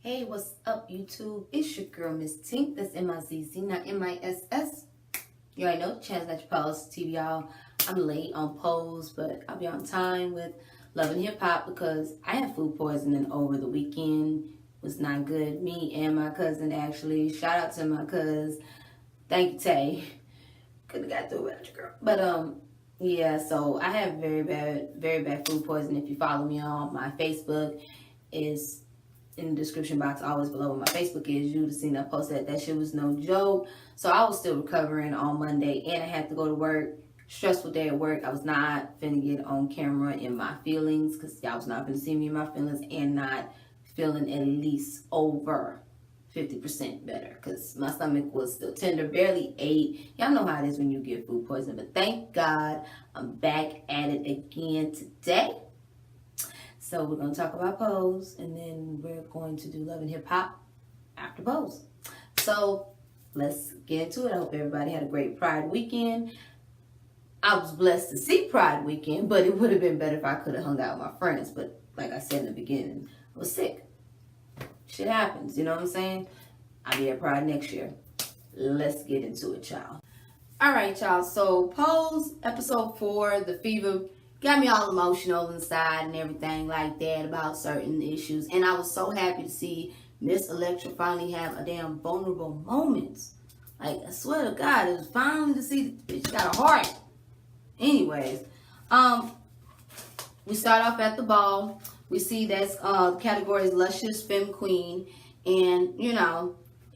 Hey, what's up, YouTube? It's your girl, Miss Tink. That's M-I-Z-Z, not M-I-S-S. You already know, chance that you post, TV, y'all. I'm late on pose, but I'll be on time with Love and Hip Hop because I had food poisoning over the weekend. It was not good. Me and my cousin, actually. Shout out to my cousin. Thank you, Tay. Could have got through without your girl. But, yeah, so I have very bad food poisoning. If you follow me on my Facebook, is in the description box always below where my Facebook is. You'd have seen I posted that shit was no joke. So I was still recovering on Monday and I had to go to work. Stressful day at work. I was not finna get on camera in my feelings because y'all was not finna see me in my feelings and not feeling at least over 50% better because my stomach was still tender, barely ate. Y'all know how it is when you get food poisoning, but thank God I'm back at it again today. So we're going to talk about pose, and then we're going to do Love and Hip Hop after pose. So let's get into it. I hope everybody had a great Pride weekend. I was blessed to see Pride weekend, but it would have been better if I could have hung out with my friends. But like I said in the beginning, I was sick. Shit happens, you know what I'm saying? I'll be at Pride next year. Let's get into it, y'all. All right, y'all. So pose, episode 4, the fever, got me all emotional inside and everything like that about certain issues. And I was so happy to see Miss Electra finally have a damn vulnerable moments. Like, I swear to God, it was finally to see the bitch got a heart. Anyways, we start off at the ball. We see that's category is Luscious Femme Queen. And, you know,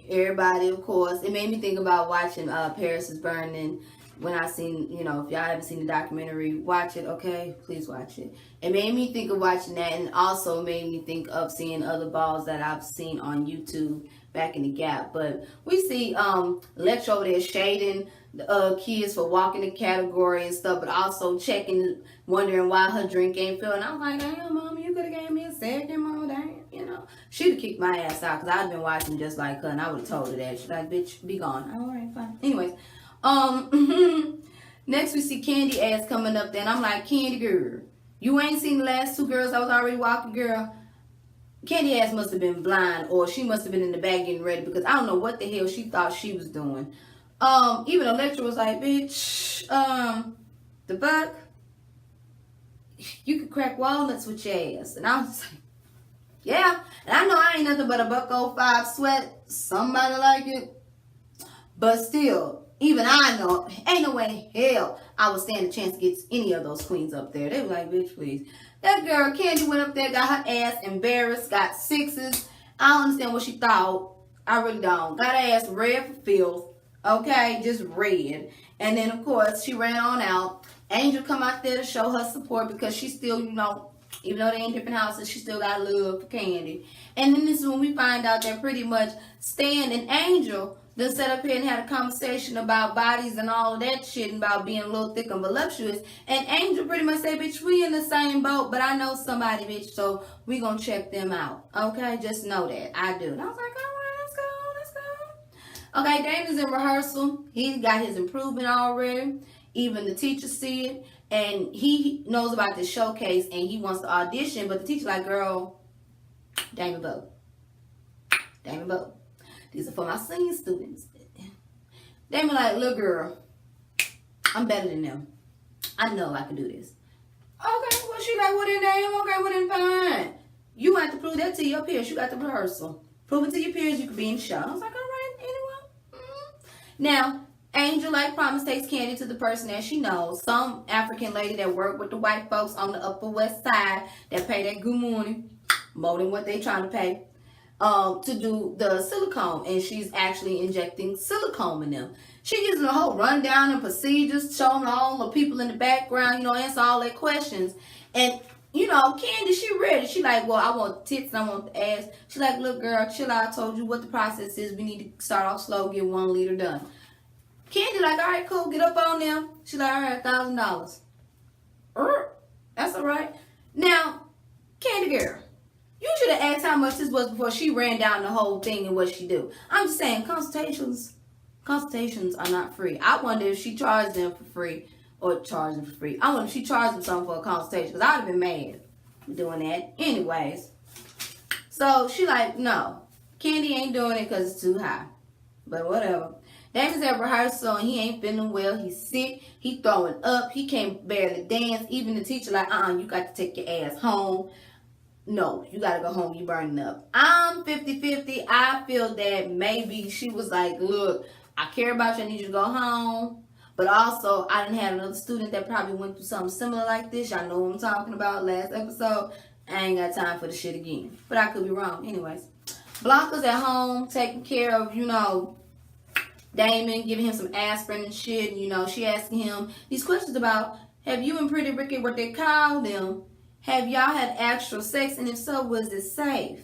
everybody, of course, it made me think about watching Paris is Burning. When I seen, you know, if y'all haven't seen the documentary, watch it, okay? Please watch it. It made me think of watching that, and also made me think of seeing other balls that I've seen on YouTube back in the Gap. But we see Electra over there shading kids for walking the category and stuff, but also checking, wondering why her drink ain't filled. And I was like, damn, Mama, you could have gave me a second, Mama, damn, you know. She'd have kicked my ass out, because I'd been watching just like her, and I would have told her that. She's like, bitch, be gone. All right, fine. Anyways. Next we see Candy ass coming up there, and I'm like, Candy girl, you ain't seen the last 2 girls I was already walking, girl. Candy ass must have been blind, or she must have been in the back getting ready, because I don't know what the hell she thought she was doing. Even Electra was like, bitch, the fuck? You could crack walnuts with your ass. And I was like, yeah. And I know I ain't nothing but a $1.05 sweat. Somebody like it. But still, even I know, ain't no way in hell I would stand a chance against any of those queens up there. They were like, bitch, please. That girl, Candy, went up there, got her ass embarrassed, got 6s. I don't understand what she thought. I really don't. Got her ass red for filth. Okay, just red. And then, of course, she ran on out. Angel come out there to show her support because she still, you know, even though they in different houses, she still got love for Candy. And then this is when we find out that pretty much Stan and Angel then sat up here and had a conversation about bodies and all of that shit and about being a little thick and voluptuous. And Angel pretty much said, bitch, we in the same boat, but I know somebody, bitch, so we gonna check them out. Okay, just know that. I do. And I was like, all right, let's go. Okay, Damon's in rehearsal. He got his improvement already. Even the teacher see it. And he knows about this showcase and he wants to audition, but the teacher like, girl, Damon vote. These are for my senior students. Damon like, look, girl, I'm better than them. I know I can do this. Okay, well, she like, well, then, damn, okay, well, then, fine. You have to prove that to your peers. You got the rehearsal. Prove it to your peers you could be in the show. I was like, all right, anyone? Now, Angel, like promised, takes Candy to the person that she knows. Some African lady that worked with the white folks on the Upper West Side that pay that good money, more than what they trying to pay. To do the silicone, and she's actually injecting silicone in them. She gives them a whole rundown and procedures, showing all the people in the background, you know, answer all their questions. And, you know, Candy, she ready. She like, well, I want tits and I want the ass. She like, look, girl, chill out. I told you what the process is. We need to start off slow, get 1 liter done. Candy like, all right, cool, get up on them. She like, all right, $1,000. That's all right. Now, Candy girl, you should have asked how much this was before she ran down the whole thing and what she do. I'm just saying, consultations are not free. I wonder if she charged them for free or charged them for free. I wonder if she charged them something for a consultation, because I would have been mad doing that. Anyways, So she like, no, Candy ain't doing it because it's too high. But whatever. Damon's at rehearsal and he ain't feeling well. He's sick. He throwing up. He can't barely dance. Even the teacher like, you got to take your ass home. No, you got to go home. You burning up. I'm 50-50. I feel that maybe she was like, look, I care about you. I need you to go home. But also, I didn't have another student that probably went through something similar like this. Y'all know what I'm talking about last episode. I ain't got time for the shit again. But I could be wrong. Anyways, Blanca's at home taking care of, Damon, giving him some aspirin and shit. She asking him these questions about, have you and Pretty Ricky, what they call them, have y'all had actual sex? And if so, was it safe?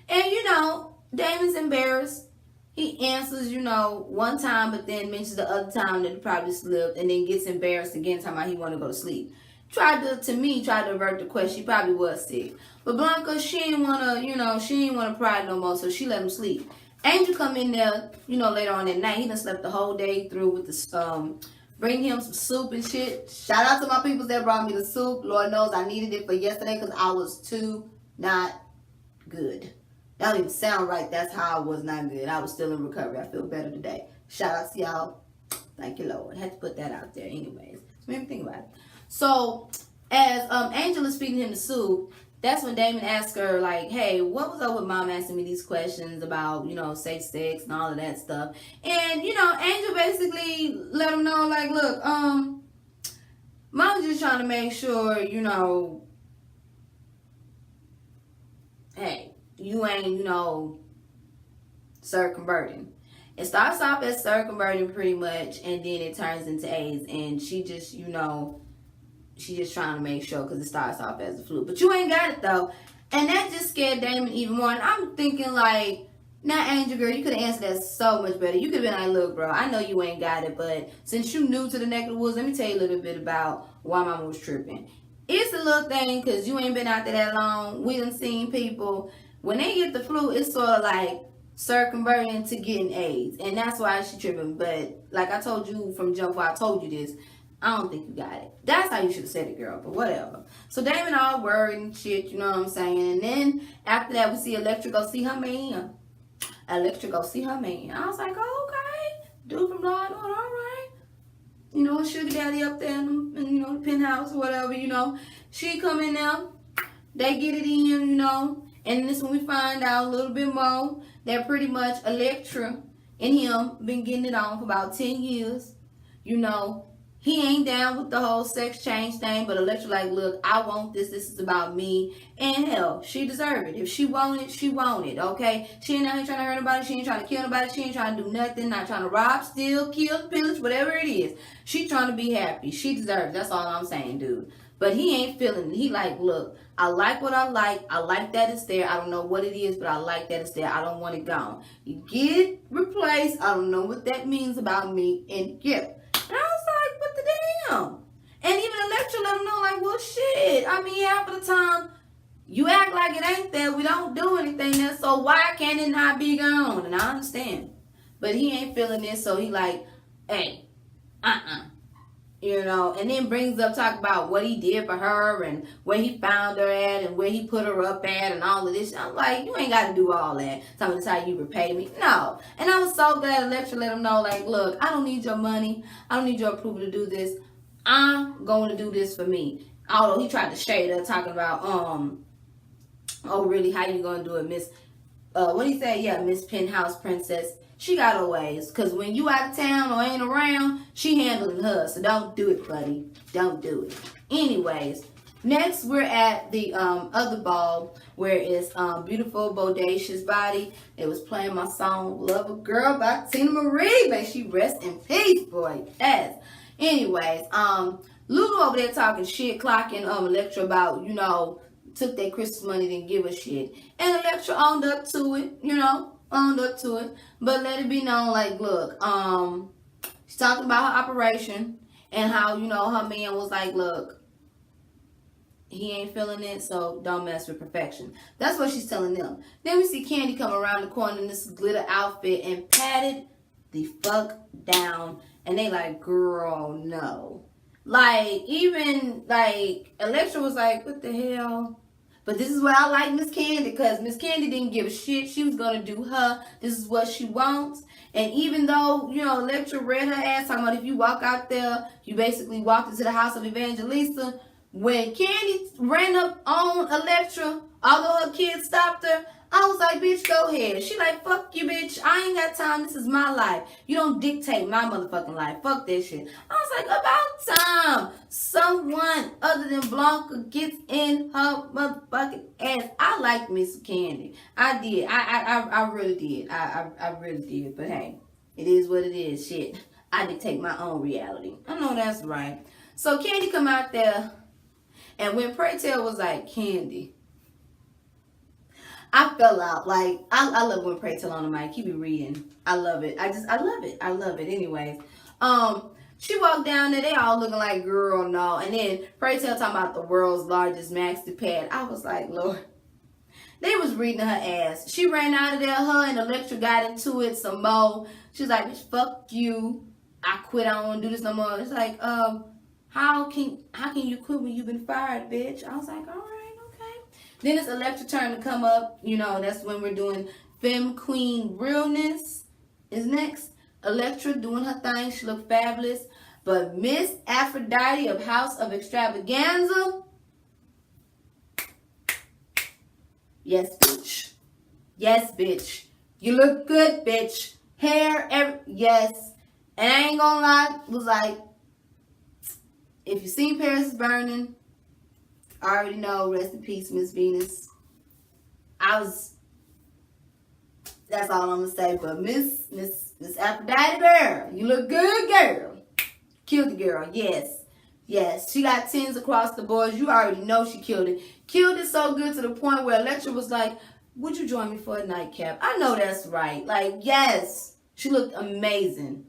And, Damon's embarrassed. He answers, one time, but then mentions the other time that he probably slipped, and then gets embarrassed again, talking about he want to go to sleep. Tried to avert the question. She probably was sick. But Blanca, she didn't want to pry no more, so she let him sleep. Angel come in there, later on that night. He done slept the whole day through with the, bring him some soup and shit. Shout out to my people that brought me the soup. Lord knows I needed it for yesterday because I was too not good. That don't even sound right. That's how I was not good. I was still in recovery. I feel better today. Shout out to y'all. Thank you, Lord. I had to put that out there anyways. So maybe think about it. So, as Angel is feeding him the soup, that's when Damon asks her, like, hey, what was up with Mom asking me these questions about, safe sex and all of that stuff? And, Angel basically let him know, like, look, Mom's just trying to make sure, hey, you ain't, circumverting. It starts off as circumverting pretty much, and then it turns into AIDS. And she just, she just trying to make sure because it starts off as a fluke. But you ain't got it, though. And that just scared Damon even more. And I'm thinking, like, now, Angel, girl, you could have answered that so much better. You could have been like, look, bro, I know you ain't got it, but since you new to the neck of the woods, let me tell you a little bit about why Mama was tripping. It's a little thing because you ain't been out there that long. We done seen people, when they get the flu, it's sort of like circumverting to getting AIDS. And that's why she tripping. But like I told you from jump before I told you this, I don't think you got it. That's how you should have said it, girl, but whatever. So Damon all worried and shit, you know what I'm saying? And then after that, we see Electra go see her man. I was like, oh, okay. Dude from Law and Order, all right. Sugar daddy up there in the penthouse or whatever, She come in there. They get it in, And this when we find out a little bit more that pretty much Electra and him been getting it on for about 10 years. He ain't down with the whole sex change thing, but Electra like, look, I want this. This is about me. And hell, she deserve it. If she want it, she want it, okay? She ain't out here trying to hurt nobody. She ain't trying to kill nobody. She ain't trying to do nothing. Not trying to rob, steal, kill, pillage, whatever it is. She trying to be happy. She deserves it. That's all I'm saying, dude. But he ain't feeling it. He like, look, I like what I like. I like that it's there. I don't know what it is, but I like that it's there. I don't want it gone. You get it replaced. I don't know what that means about me. And yeah. And I was like, what the damn? And even Electra let him know, like, well, shit. I mean, half of the time, you act like it ain't there. We don't do anything there. So why can't it not be gone? And I understand. But he ain't feeling this. So he like, hey, and then brings up, talk about what he did for her and where he found her at and where he put her up at and all of this. I'm like, you ain't got to do all that. Tell me that's how you repay me. No. And I was so glad Electra let him know, like, look, I don't need your money. I don't need your approval to do this. I'm going to do this for me. Although he tried to shade her, talking about, oh, really, how you going to do it, Miss, what did he say? Yeah, Miss Penthouse Princess. She got her ways. Because when you out of town or ain't around, she handling her. So don't do it, buddy. Don't do it. Anyways, next we're at the other ball where it's Beautiful Bodacious Body. It was playing my song Love a Girl by Tina Marie. May she rest in peace, boy. Yes. Anyways, Lulu over there talking shit, clocking Electra about, took their Christmas money, didn't give a shit. And Electra owned up to it. But let it be known, like, look, she's talking about her operation and how, her man was like, look, he ain't feeling it, so don't mess with perfection. That's what she's telling them. Then we see Candy come around the corner in this glitter outfit and patted the fuck down. And they like, girl, no. Like, even, like, Electra was like, what the hell? But this is where I like Miss Candy, because Miss Candy didn't give a shit. She was going to do her. This is what she wants. And even though, you know, Electra read her ass, talking about if you walk out there, you basically walked into the house of Evangelista. When Candy ran up on Electra, although her kids stopped her, I was like, bitch, go ahead. She like, fuck you, bitch. I ain't got time. This is my life. You don't dictate my motherfucking life. Fuck that shit. I was like, about time someone other than Blanca gets in her motherfucking ass. I like Miss Candy. I did. I really did. I really did. But hey, it is what it is. Shit. I dictate my own reality. I know that's right. So Candy come out there, and when Pray Tell was like, Candy, I fell out. Like, I love when Pray Tell on the mic. He be reading. I love it. I love it. I love it. Anyways, she walked down there. They all looking like, girl, no. And then Pray Tell talking about the world's largest maxi pad. I was like, Lord. They was reading her ass. She ran out of there. Her and Electra got into it some more. She was like, bitch, fuck you. I quit. I don't want to do this no more. It's like, how can you quit when you've been fired, bitch? I was like, all right. Then it's Electra turn to come up. You know, that's when we're doing Femme Queen Realness is next. Electra doing her thing. She looked fabulous. But Miss Aphrodite of House of Extravaganza. Yes, bitch. Yes, bitch. You look good, bitch. Hair, yes. And I ain't gonna lie, it was like, if you seen Paris is Burning, I already know, rest in peace, Miss Venus. That's all I'm gonna say. But Miss Aphrodite girl, you look good, girl. Killed the girl, yes. Yes, she got 10s across the board. You already know she killed it. Killed it so good to the point where Electra was like, would you join me for a nightcap? I know that's right. Like, yes. She looked amazing.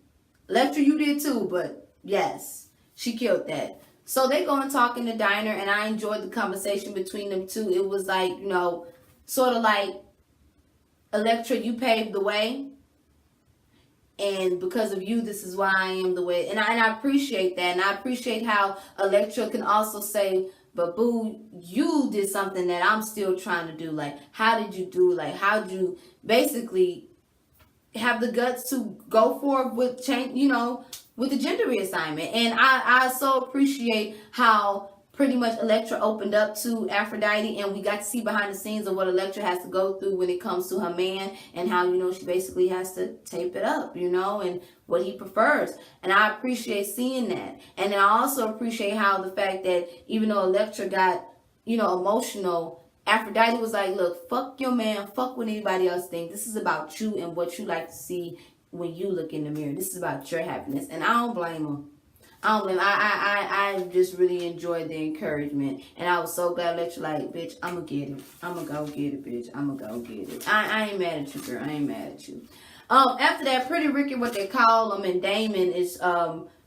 Electra, you did too, but yes. She killed that. So they go and talk in the diner, and I enjoyed the conversation between them two. It was like, you know, sort of like, Electra, you paved the way. And because of you, this is why I am the way. And I appreciate that. And I appreciate how Electra can also say, but boo, you did something that I'm still trying to do. Like, how did you do? Like, how did you basically have the guts to go forward with change, you know, with the gender reassignment. And I so appreciate how pretty much Electra opened up to Aphrodite, and we got to see behind the scenes of what Electra has to go through when it comes to her man, and how, you know, she basically has to tape it up, you know, and what he prefers. And I appreciate seeing that. And then I also appreciate how the fact that even though Electra got, you know, emotional, Aphrodite was like, look, fuck your man, fuck what anybody else thinks. This is about you and what you like to see when you look in the mirror. This is about your happiness. And I don't blame her. I don't blame her. I just really enjoyed the encouragement. And I was so glad that you're like, bitch, I'm going to get it. I'm going to go get it, bitch. I'm going to go get it. I ain't mad at you, girl. I ain't mad at you. After that, Pretty Ricky, what they call him, and Damon is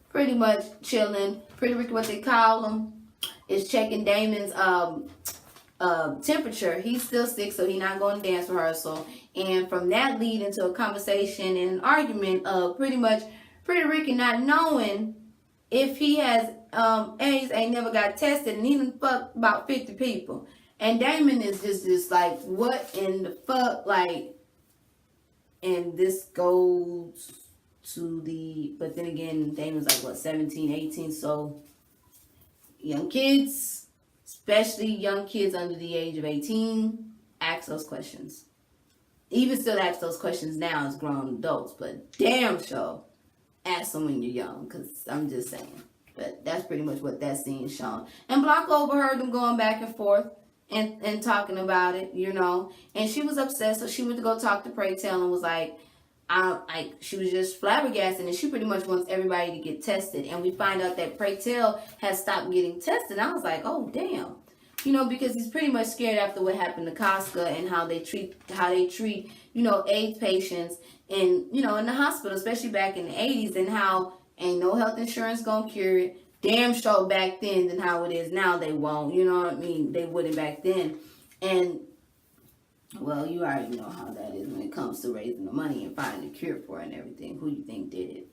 pretty much chilling. Pretty Ricky, what they call him, is checking Damon's temperature. He's still sick, so he's not going to dance rehearsal. And from that lead into a conversation and an argument of pretty much Pretty Ricky not knowing if he has AIDS, ain't never got tested, and he done fucked about 50 people. And Damon is just like, what in the fuck? Like, and this goes to the, but then again, Damon's like, what, 17, 18, so young kids, especially young kids under the age of 18, ask those questions. Even still ask those questions now as grown adults, but damn sure ask them when you're young, because I'm just saying. But that's pretty much what that scene is showing. And Blanca overheard them going back and forth and talking about it, you know. And she was upset, so she went to go talk to Pray Tell and was like, she was just flabbergasted, and she pretty much wants everybody to get tested. And we find out that Pray Tell has stopped getting tested. And I was like, oh, damn. You know, because he's pretty much scared after what happened to Casca and how they treat, you know, AIDS patients in, you know, in the hospital, especially back in the 80s, and how ain't no health insurance gonna cure it. Damn sure back then than how it is now they won't. You know what I mean? They wouldn't back then. And, well, you already know how that is when it comes to raising the money and finding a cure for it and everything. Who you think did it?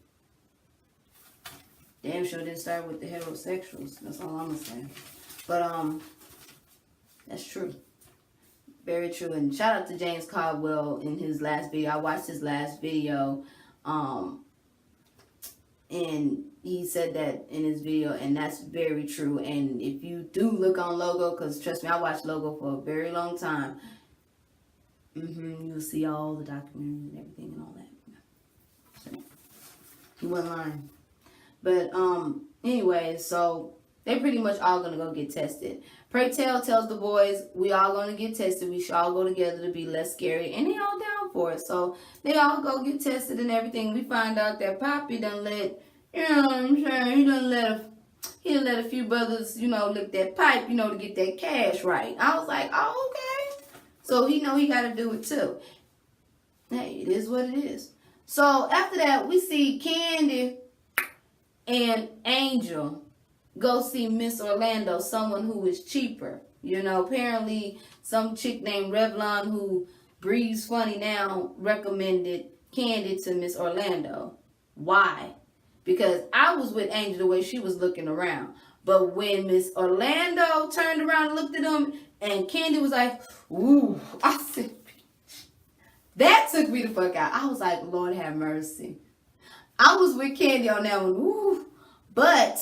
Damn sure didn't start with the heterosexuals. That's all I'm gonna say. But, That's true. Very true. And shout out to James Caldwell in his last video. I watched his last video. And he said that in his video, and that's very true. And if you do look on Logo, because trust me, I watched Logo for a very long time, you'll see all the documentaries and everything and all that. So, he wasn't lying. But anyway, so they pretty much all gonna go get tested. Pray Tell tells the boys, we all gonna get tested. We should all go together to be less scary. And they all down for it. So they all go get tested and everything. We find out that Poppy done let, you know what I'm saying, he done let a few brothers, lick that pipe, to get that cash right. I was like, oh, okay. So he know he gotta do it too. Hey, it is what it is. So after that, we see Candy and Angel go see Miss Orlando, someone who is cheaper. Apparently some chick named Revlon, who breathes funny now, recommended Candy to Miss Orlando. Why? Because I was with Angel the way she was looking around. But when Miss Orlando turned around and looked at him, and Candy was like, ooh, I said, that took me the fuck out. I was like, Lord have mercy. I was with Candy on that one. Ooh. But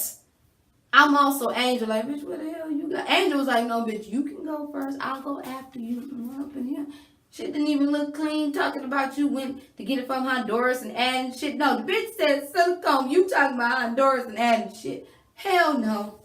I'm also Angel, like, bitch, what the hell you got? Angel was like, no, bitch, you can go first. I'll go after you. Run up in here. Shit didn't even look clean. Talking about you went to get it from Honduras and adding shit. No, the bitch said silicone. You talking about Honduras and adding shit. Hell no.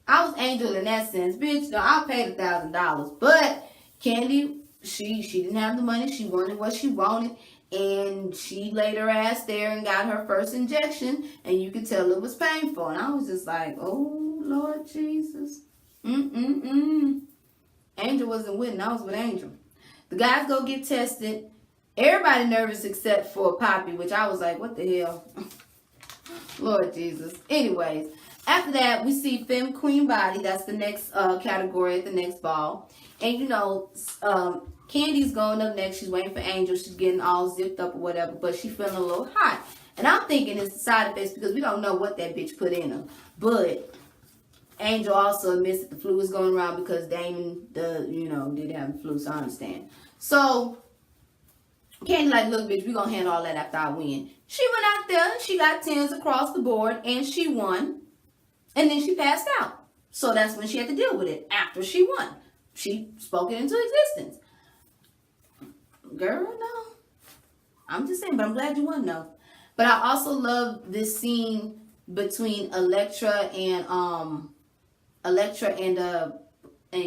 I was Angel in that sense. Bitch, no, I paid $1,000. But Candy, she didn't have the money. She wanted what she wanted. And she laid her ass there and got her first injection. And you could tell it was painful. And I was just like, oh, Lord Jesus. Angel wasn't with, and I was with Angel. The guys go get tested. Everybody nervous except for Poppy, which I was like, what the hell? Lord Jesus. Anyways, after that, we see Femme Queen Body. That's the next category at the next ball. And, Candy's going up next. She's waiting for Angel. She's getting all zipped up or whatever, but she's feeling a little hot. And I'm thinking it's the side effects because we don't know what that bitch put in her. But Angel also admits that the flu is going around because Damon, did have the flu, so I understand. So Candy like, look, bitch, we gonna handle all that after I win. She went out there, she got 10s across the board, and she won. And then she passed out. So that's when she had to deal with it, after she won. She spoke it into existence. Girl, no. I'm just saying, but I'm glad you won, though. But I also love this scene between Elektra and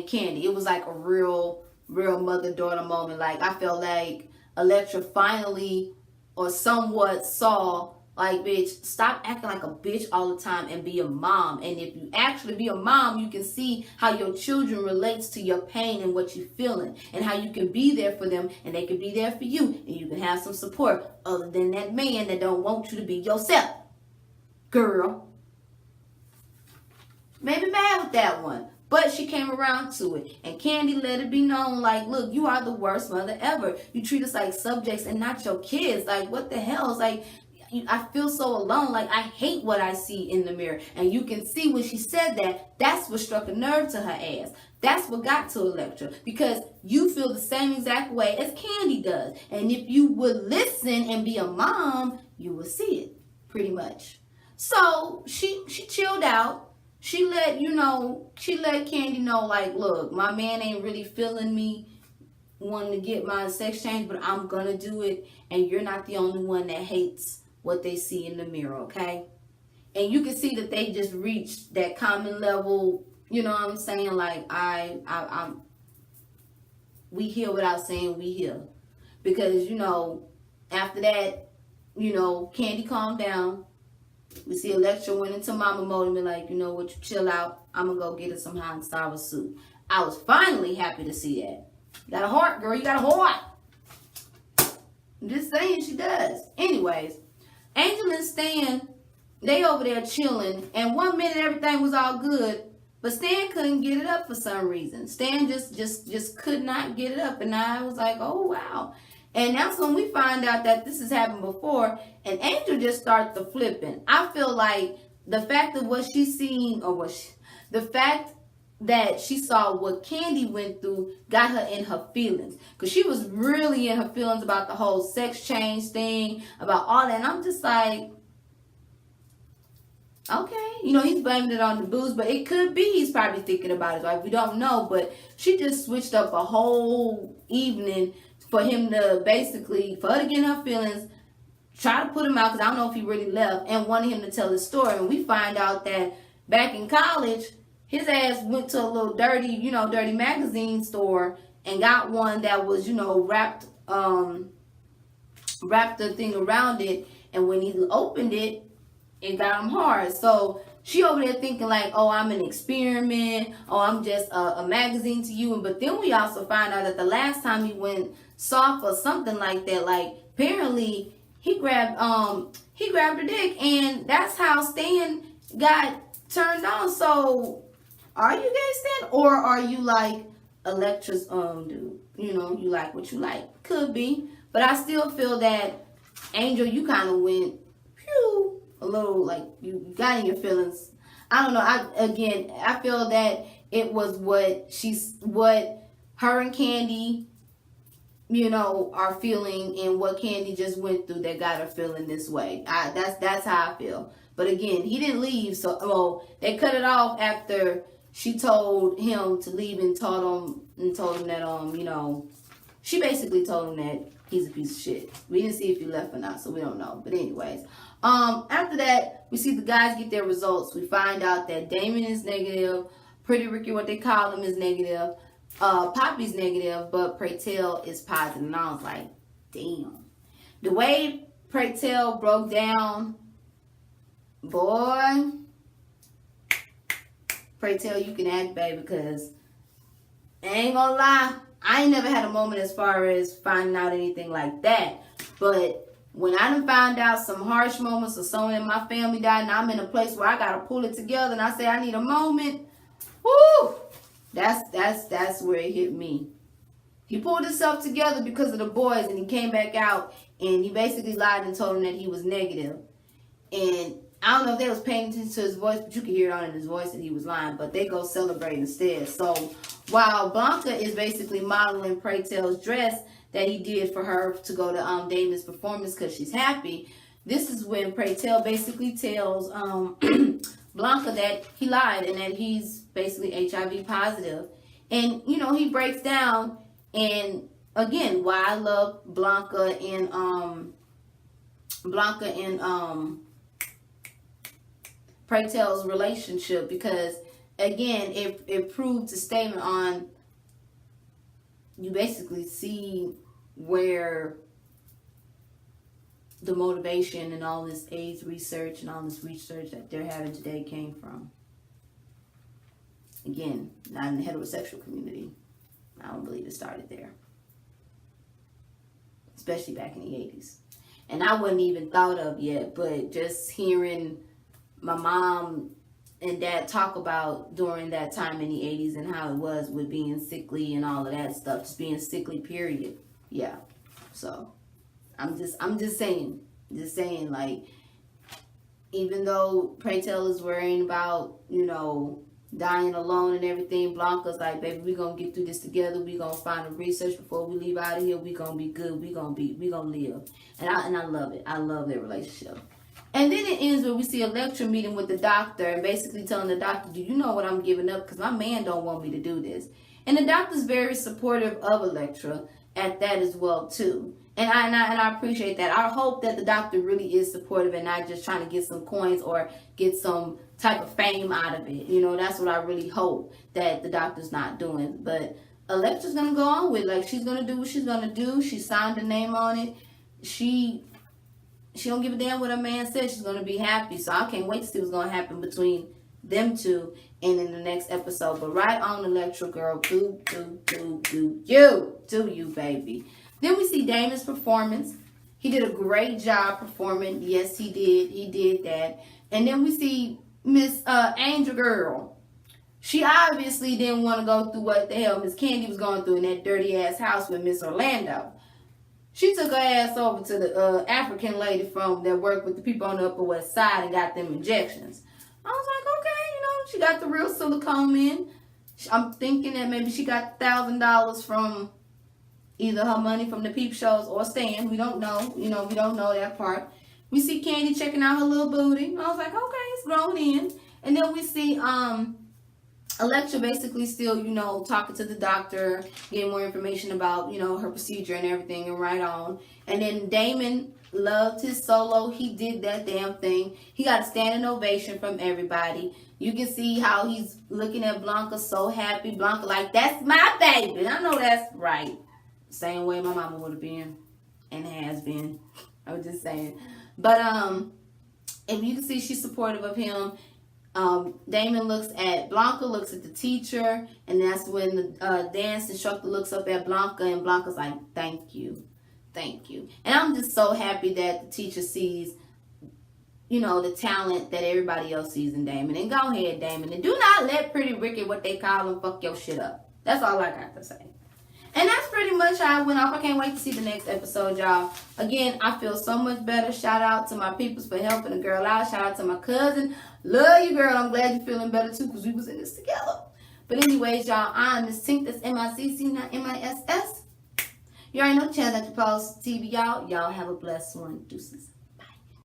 Candy. It was like a real mother-daughter moment. Like, I felt like Elektra finally or somewhat saw, like, bitch, stop acting like a bitch all the time and be a mom. And if you actually be a mom, you can see how your children relates to your pain and what you're feeling, and how you can be there for them and they can be there for you, and you can have some support other than that man that don't want you to be yourself. Girl. Maybe mad with that one. But she came around to it. And Candy let it be known, like, look, you are the worst mother ever. You treat us like subjects and not your kids. Like, what the hell? It's like, I feel so alone. Like, I hate what I see in the mirror. And you can see when she said that, that's what struck a nerve to her ass. That's what got to Elektra. Because you feel the same exact way as Candy does. And if you would listen and be a mom, you would see it, pretty much. So she chilled out. She let Candy know, like, look, my man ain't really feeling me wanting to get my sex change, but I'm going to do it. And you're not the only one that hates what they see in the mirror, okay? And you can see that they just reached that common level, you know what I'm saying? Like, we heal without saying we heal. Because, after that, Candy calmed down. We see Elektra went into mama mode and be like, you know what, you chill out. I'm going to go get her some hot and sour soup. I was finally happy to see that. You got a heart, girl. You got a heart. I'm just saying she does. Anyways, Angel and Stan, they over there chilling. And 1 minute everything was all good. But Stan couldn't get it up for some reason. Stan just could not get it up. And I was like, oh, wow. And that's when we find out that this has happened before. And Angel just starts to flipping. I feel like the fact of what she's seen, the fact that she saw what Candy went through got her in her feelings. Because she was really in her feelings about the whole sex change thing, about all that. And I'm just like, okay. You know, he's blaming it on the booze, but it could be he's probably thinking about it. Like, we don't know. But she just switched up a whole evening for him to basically, for her to get in her feelings, try to put him out, because I don't know if he really left, and wanted him to tell his story. And we find out that back in college, his ass went to a little dirty magazine store and got one that was, wrapped the thing around it. And when he opened it, it got him hard. So she over there thinking like, oh, I'm an experiment. Oh, I'm just a magazine to you. But then we also find out that the last time he went soft or something like that, like apparently he grabbed her dick, and that's how Stan got turned on. So are you gay, Stan? Or are you like Electra's dude? You know, you like what you like. Could be. But I still feel that, Angel, you kind of went, phew, a little, like, you got in your feelings. I don't know. I feel that it was what her and Candy, are feeling, and what Candy just went through that got her feeling this way. That's how I feel. But again, he didn't leave. So, they cut it off after she told him to leave and told him that, she basically told him that he's a piece of shit. We didn't see if he left or not, so we don't know. But anyways, after that, we see the guys get their results. We find out that Damon is negative. Pretty Ricky, what they call him, is negative. Poppy's negative, but Pray Tell is positive. And I was like, damn. The way Pray Tell broke down, boy, Pray Tell, you can act, baby, because I ain't gonna lie, I ain't never had a moment as far as finding out anything like that. But when I done found out some harsh moments, or someone in my family died, and I'm in a place where I gotta pull it together, and I say I need a moment, whoo, that's where it hit me. He pulled himself together because of the boys, and he came back out, and he basically lied and told them that he was negative. And I don't know if they was paying attention to his voice, but you could hear it on in his voice that he was lying. But they go celebrate instead. So while Blanca is basically modeling Pray Tell's dress that he did for her to go to Damon's performance because she's happy, this is when Pray Tell basically tells Blanca that he lied and that he's basically HIV positive. And, he breaks down. And again, why I love Blanca and Pray Tell's relationship, because again, it proved a statement on, you basically see where the motivation and all this AIDS research and all this research that they're having today came from. Again, not in the heterosexual community. I don't believe it started there. Especially back in the 80s. And I wasn't even thought of yet, but just hearing my mom and dad talk about during that time in the 80s and how it was with being sickly and all of that stuff, just being sickly, period. Yeah. So I'm just saying, like, even though Pray Tell is worrying about, dying alone and everything, Blanca's like, baby, we gonna get through this together. We gonna find a research before we leave out of here. We gonna be good. We gonna live. And I love it. I love their relationship. And then it ends where we see Electra meeting with the doctor and basically telling the doctor, do you know what I'm giving up? Because my man don't want me to do this. And the doctor's very supportive of Electra at that as well, too. And I appreciate that. I hope that the doctor really is supportive and not just trying to get some coins or get some type of fame out of it. That's what I really hope that the doctor's not doing. But Electra's going to go on with it. Like, she's going to do what she's going to do. She signed her name on it. She don't give a damn what her man says. She's going to be happy. So I can't wait to see what's going to happen between them two and in the next episode. But right on, Electra girl. Do you, baby. Then we see Damon's performance. He did a great job performing. Yes, he did. He did that. And then we see Miss Angel Girl. She obviously didn't want to go through what the hell Miss Candy was going through in that dirty ass house with Miss Orlando. She took her ass over to the African lady that worked with the people on the Upper West Side and got them injections. I was like, okay, she got the real silicone in. I'm thinking that maybe she got $1,000 from either her money from the peep shows or Stan. We don't know. We don't know that part. We see Candy checking out her little booty. I was like, okay, it's grown in. And then we see Electra basically still, talking to the doctor, getting more information about, her procedure and everything, and right on. And then Damon loved his solo. He did that damn thing. He got a standing ovation from everybody. You can see how he's looking at Blanca so happy. Blanca like, that's my baby. And I know that's right. Same way my mama would have been and has been. I was just saying. But if you can see she's supportive of him. Damon looks at Blanca, looks at the teacher, and that's when the dance instructor looks up at Blanca, and Blanca's like, thank you. Thank you. And I'm just so happy that the teacher sees, the talent that everybody else sees in Damon. And go ahead, Damon. And do not let Pretty Ricky, what they call him, fuck your shit up. That's all I got to say. And that's pretty much how I went off. I can't wait to see the next episode, y'all. Again, I feel so much better. Shout out to my peoples for helping the girl out. Shout out to my cousin. Love you, girl. I'm glad you're feeling better, too, because we was in this together. But anyways, y'all, I'm Miss Tink. That's M-I-C-C, not M-I-S-S. You already know, Chance at the Pulse TV, y'all. Y'all have a blessed one. Deuces.